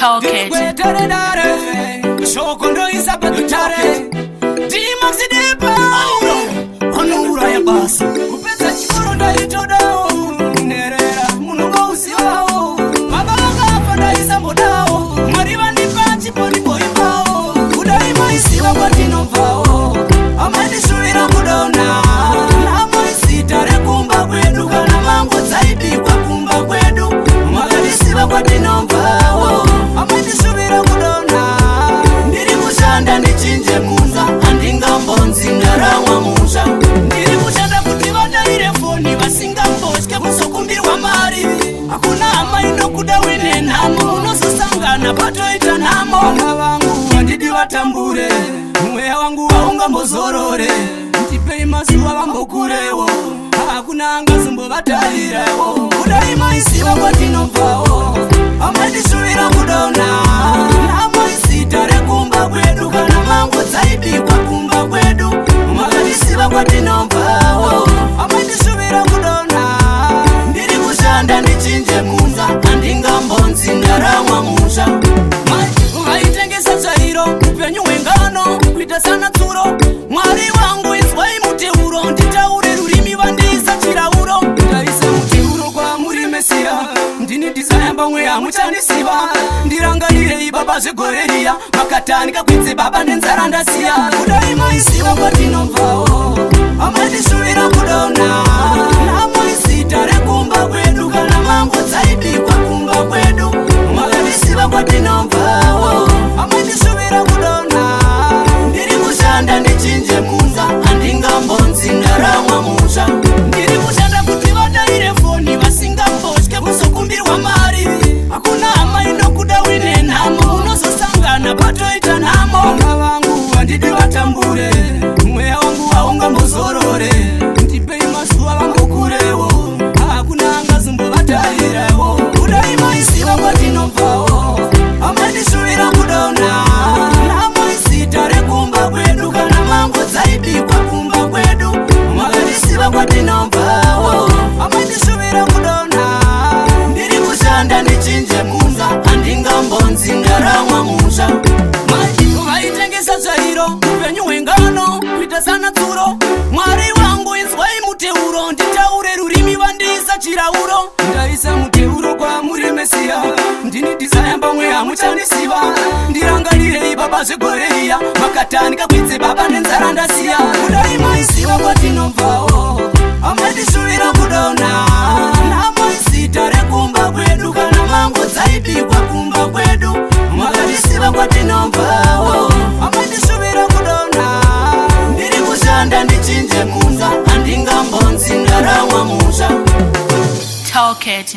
Talk it. Shokondo isapatutare Dimaxi depa Onura ya basa Upeza chikoro ndaitodao Nerera munugo usiwao Mabanga afanda isambodao Mariva nipa chiponi poipao Udaima isiwa kwa tinovao Amani shuira kudona Namo isitare kumba kwedu Kana mango zaidi kwa kumba kwedu Magani isiwa kwa tinovao Amani shuira kudona Ndiri kushanda nichinje muza Andinga mbonzi ngaramwa muza Ndiri kushanda kutivada ile foni Vasinga mboshke kusokumbirwa mari Hakuna ama inokuda wene namo Unososangana pato ita namo Wana wangu wandidi watambure Mwea wangu waunga mbozorore Ntipei masuwa wambokurewo Hakuna anga zumbo batalirewo Udaima isiwa kwa tinovao Amadi shuira kudona Namo isitare kumba kwedu Kana mango zaidi kwa kumba kwedu Magadi siwa kwa tinovao Amadi shuira kudona Ndiri kushanda nichinje muza Andinga mbonzi ngaramwa muza Uhaitengesa chairo Upenyu wengano Kuita sana turo Mwari wangu iswai muteuro Nditaure rurimi vandisa chirauro Ndaise muteuro kwa muri mesia Ndini disayamba mwea muchanisiva Ndirangarire ibaba zegoreria Makatani kakwitse baba nenzara ndasiya Udaima isiwa kwa tinovao Amadi shuira kudona Namo isitare kumba kwedu Kana mango zaidi kwa kumba kwedu Magadi siwa kwa tinovao Amadi shuira kudona Ndiri kushanda nichinje muza Andinga mbonzi ngaramwa muza Ndiri kushanda kutivada ile foni Vasinga mboshke kusokumbirwa mari Hakuna ama inokuda wine namo Unososangana pato ita namo Wana wangu wandidi watambure Mwea wangu waunga mbozorore Ntipei masuwa wambokurewo Hakuna anga zumbo batalirewo Udaima isiwa kwa tinovao Amadi shuira kudona Namo isitare kumba kwedu Kana mango zaidi kwa kumba kwedu Magadi siwa kwa tinovao Amadi shuira kudona Ndiri kushanda nichinje muza Andinga mbonzi ngaramwa muza Uhaitengesa chairo Upenyu wengano Kuita sana turo Mwari wangu iswai muteuro Nditaure rurimi vandisa chirauro Ndaisa muteuro kwa muri mesia Ndini disayamba mwea muchanisiva Ndirangarire ibaba zegoreria Makatani kakwitse baba nenzara ndasiya Udaima isiwa kwa tinovao Amadi shuira kudona Namo isitare kumba kwedu Kana mango zaidi kwa kumba kwedu Magadi siwa kwa tinovao Amadi shuira kudona Ndiri kushanda nichinje muza Andinga mbonzi ngaramwa muza Talk it.